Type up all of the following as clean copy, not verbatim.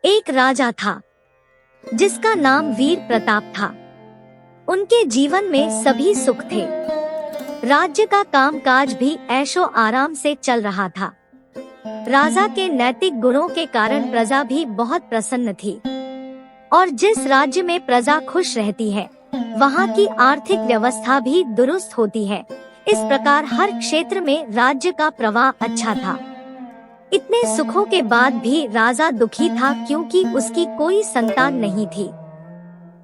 एक राजा था जिसका नाम वीर प्रताप था। उनके जीवन में सभी सुख थे। राज्य का कामकाज भी ऐशो आराम से चल रहा था। राजा के नैतिक गुणों के कारण प्रजा भी बहुत प्रसन्न थी और जिस राज्य में प्रजा खुश रहती है वहाँ की आर्थिक व्यवस्था भी दुरुस्त होती है। इस प्रकार हर क्षेत्र में राज्य का प्रवाह अच्छा था। इतने सुखों के बाद भी राजा दुखी था क्योंकि उसकी कोई संतान नहीं थी।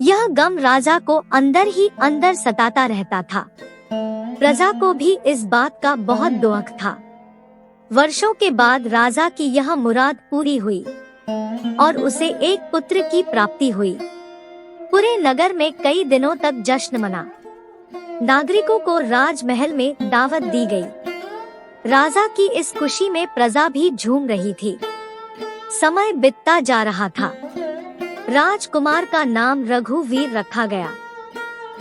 यह गम राजा को अंदर ही अंदर सताता रहता था। प्रजा को भी इस बात का बहुत दुख था। वर्षों के बाद राजा की यह मुराद पूरी हुई और उसे एक पुत्र की प्राप्ति हुई। पूरे नगर में कई दिनों तक जश्न मना। नागरिकों को राजमहल में दावत दी गई। राजा की इस खुशी में प्रजा भी झूम रही थी। समय बीतता जा रहा था। राजकुमार का नाम रघुवीर रखा गया।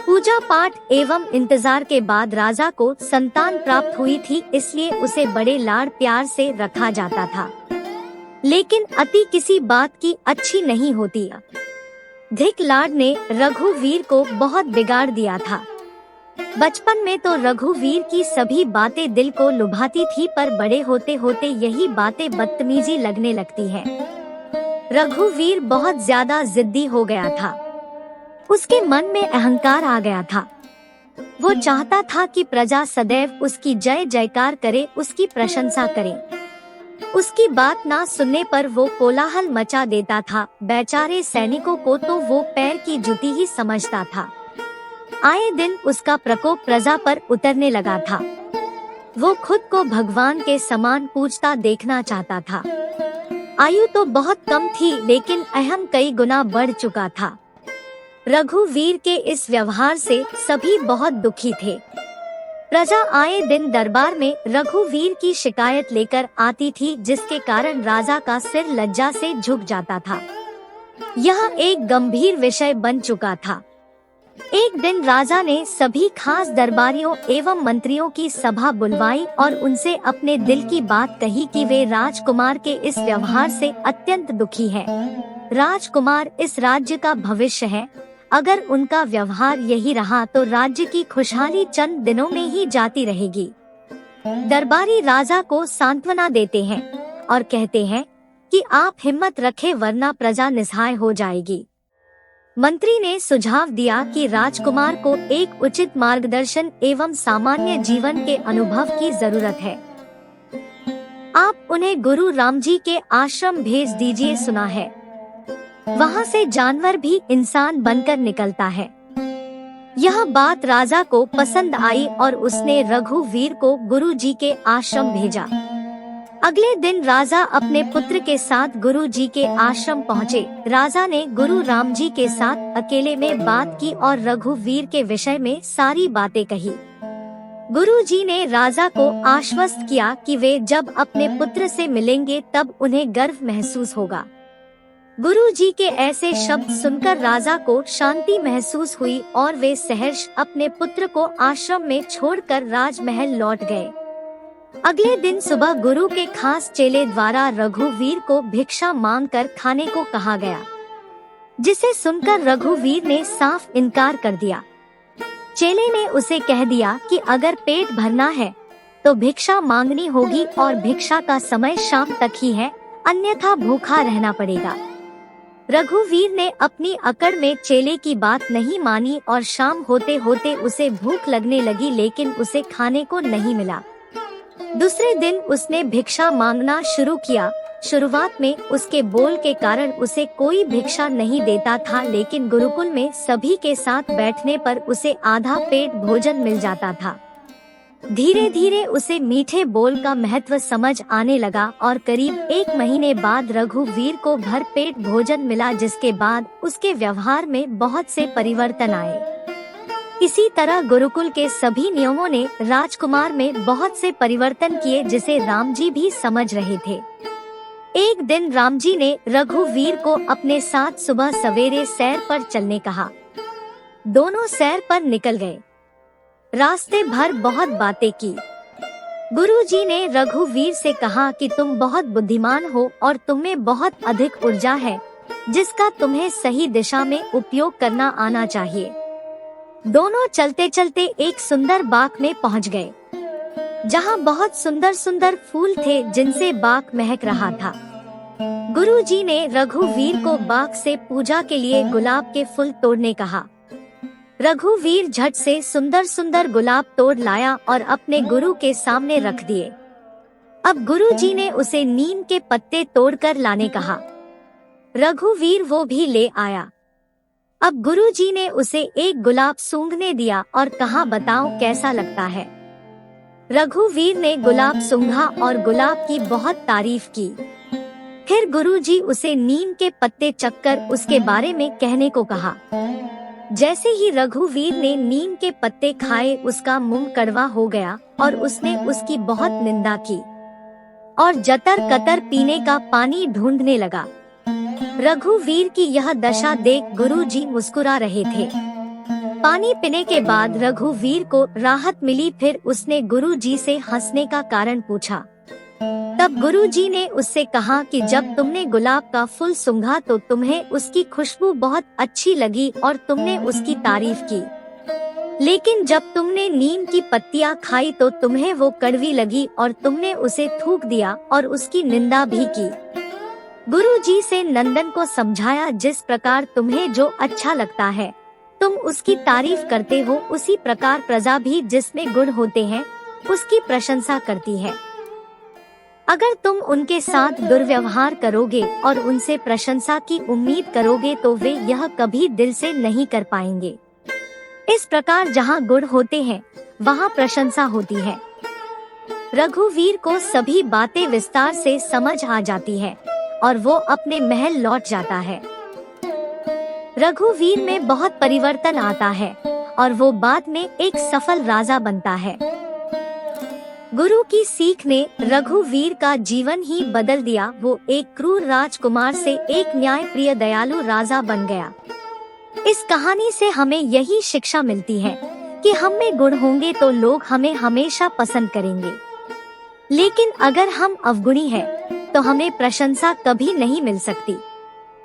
पूजा पाठ एवं इंतजार के बाद राजा को संतान प्राप्त हुई थी, इसलिए उसे बड़े लाड़ प्यार से रखा जाता था। लेकिन अति किसी बात की अच्छी नहीं होती। धिक लाड़ ने रघुवीर को बहुत बिगाड़ दिया था। बचपन में तो रघुवीर की सभी बातें दिल को लुभाती थी, पर बड़े होते होते यही बातें बदतमीजी लगने लगती है। रघुवीर बहुत ज्यादा जिद्दी हो गया था। उसके मन में अहंकार आ गया था। वो चाहता था कि प्रजा सदैव उसकी जय जयकार करे, उसकी प्रशंसा करे। उसकी बात ना सुनने पर वो कोलाहल मचा देता था। बेचारे सैनिकों को तो वो पैर की जूती ही समझता था। आए दिन उसका प्रकोप प्रजा पर उतरने लगा था। वो खुद को भगवान के समान पूजता देखना चाहता था। आयु तो बहुत कम थी, लेकिन अहम कई गुना बढ़ चुका था। रघुवीर के इस व्यवहार से सभी बहुत दुखी थे। प्रजा आए दिन दरबार में रघुवीर की शिकायत लेकर आती थी, जिसके कारण राजा का सिर लज्जा से झुक जाता था। यह एक गंभीर विषय बन चुका था। एक दिन राजा ने सभी खास दरबारियों एवं मंत्रियों की सभा बुलवाई और उनसे अपने दिल की बात कही कि वे राजकुमार के इस व्यवहार से अत्यंत दुखी है। राजकुमार इस राज्य का भविष्य है। अगर उनका व्यवहार यही रहा तो राज्य की खुशहाली चंद दिनों में ही जाती रहेगी। दरबारी राजा को सांत्वना देते हैं और कहते हैं कि आप हिम्मत रखें, वरना प्रजा निसहाय हो जाएगी। मंत्री ने सुझाव दिया कि राजकुमार को एक उचित मार्गदर्शन एवं सामान्य जीवन के अनुभव की जरूरत है। आप उन्हें गुरु राम जी के आश्रम भेज दीजिए। सुना है वहाँ से जानवर भी इंसान बनकर निकलता है। यह बात राजा को पसंद आई और उसने रघुवीर को गुरु जी के आश्रम भेजा। अगले दिन राजा अपने पुत्र के साथ गुरु जी के आश्रम पहुँचे। राजा ने गुरु राम जी के साथ अकेले में बात की और रघुवीर के विषय में सारी बातें कही। गुरु जी ने राजा को आश्वस्त किया कि वे जब अपने पुत्र से मिलेंगे तब उन्हें गर्व महसूस होगा। गुरु जी के ऐसे शब्द सुनकर राजा को शांति महसूस हुई और वे सहर्ष अपने पुत्र को आश्रम में छोड़कर राजमहल लौट गए। अगले दिन सुबह गुरु के खास चेले द्वारा रघुवीर को भिक्षा मांगकर खाने को कहा गया, जिसे सुनकर रघुवीर ने साफ इनकार कर दिया। चेले ने उसे कह दिया कि अगर पेट भरना है तो भिक्षा मांगनी होगी और भिक्षा का समय शाम तक ही है, अन्यथा भूखा रहना पड़ेगा। रघुवीर ने अपनी अकड़ में चेले की बात नहीं मानी और शाम होते होते उसे भूख लगने लगी, लेकिन उसे खाने को नहीं मिला। दूसरे दिन उसने भिक्षा मांगना शुरू किया। शुरुआत में उसके बोल के कारण उसे कोई भिक्षा नहीं देता था, लेकिन गुरुकुल में सभी के साथ बैठने पर उसे आधा पेट भोजन मिल जाता था। धीरे धीरे उसे मीठे बोल का महत्व समझ आने लगा और करीब 1 महीने बाद रघुवीर को भर पेट भोजन मिला, जिसके बाद उसके व्यवहार में बहुत से परिवर्तन आए। इसी तरह गुरुकुल के सभी नियमों ने राजकुमार में बहुत से परिवर्तन किए, जिसे राम जी भी समझ रहे थे। एक दिन राम जी ने रघुवीर को अपने साथ सुबह सवेरे सैर पर चलने कहा। दोनों सैर पर निकल गए। रास्ते भर बहुत बातें की। गुरुजी ने रघुवीर से कहा कि तुम बहुत बुद्धिमान हो और तुममें बहुत अधिक ऊर्जा है, जिसका तुम्हें सही दिशा में उपयोग करना आना चाहिए। दोनों चलते चलते एक सुंदर बाग में पहुंच गए, जहां बहुत सुंदर सुंदर फूल थे जिनसे बाग महक रहा था। गुरुजी ने रघुवीर को बाग से पूजा के लिए गुलाब के फूल तोड़ने कहा। रघुवीर झट से सुंदर सुंदर गुलाब तोड़ लाया और अपने गुरु के सामने रख दिए। अब गुरुजी ने उसे नीम के पत्ते तोड़कर लाने कहा। रघुवीर वो भी ले आया। अब गुरुजी ने उसे एक गुलाब सूंघने दिया और कहा, बताओ कैसा लगता है। रघुवीर ने गुलाब सूंघा और गुलाब की बहुत तारीफ की। फिर गुरुजी उसे नीम के पत्ते चखकर उसके बारे में कहने को कहा। जैसे ही रघुवीर ने नीम के पत्ते खाए, उसका मुंह कड़वा हो गया और उसने उसकी बहुत निंदा की और जतर कतर पीने का पानी ढूंढने लगा। रघुवीर की यह दशा देख गुरुजी मुस्कुरा रहे थे। पानी पीने के बाद रघुवीर को राहत मिली। फिर उसने गुरुजी से हंसने का कारण पूछा। तब गुरुजी ने उससे कहा कि जब तुमने गुलाब का फूल सूंघा तो तुम्हें उसकी खुशबू बहुत अच्छी लगी और तुमने उसकी तारीफ की, लेकिन जब तुमने नीम की पत्तियां खाई तो तुम्हें वो कड़वी लगी और तुमने उसे थूक दिया और उसकी निंदा भी की। गुरुजी से नंदन को समझाया, जिस प्रकार तुम्हें जो अच्छा लगता है तुम उसकी तारीफ करते हो, उसी प्रकार प्रजा भी जिसमें गुण होते हैं उसकी प्रशंसा करती है। अगर तुम उनके साथ दुर्व्यवहार करोगे और उनसे प्रशंसा की उम्मीद करोगे तो वे यह कभी दिल से नहीं कर पाएंगे। इस प्रकार जहाँ गुण होते हैं वहाँ प्रशंसा होती है। रघुवीर को सभी बातें विस्तार से समझ आ जाती है और वो अपने महल लौट जाता है। रघुवीर में बहुत परिवर्तन आता है और वो बाद में एक सफल राजा बनता है। गुरु की सीख ने रघुवीर का जीवन ही बदल दिया। वो एक क्रूर राजकुमार से एक न्यायप्रिय दयालु राजा बन गया। इस कहानी से हमें यही शिक्षा मिलती है कि हम में गुण होंगे तो लोग हमें हमेशा पसंद करेंगे, लेकिन अगर हम अवगुणी हैं तो हमें प्रशंसा कभी नहीं मिल सकती।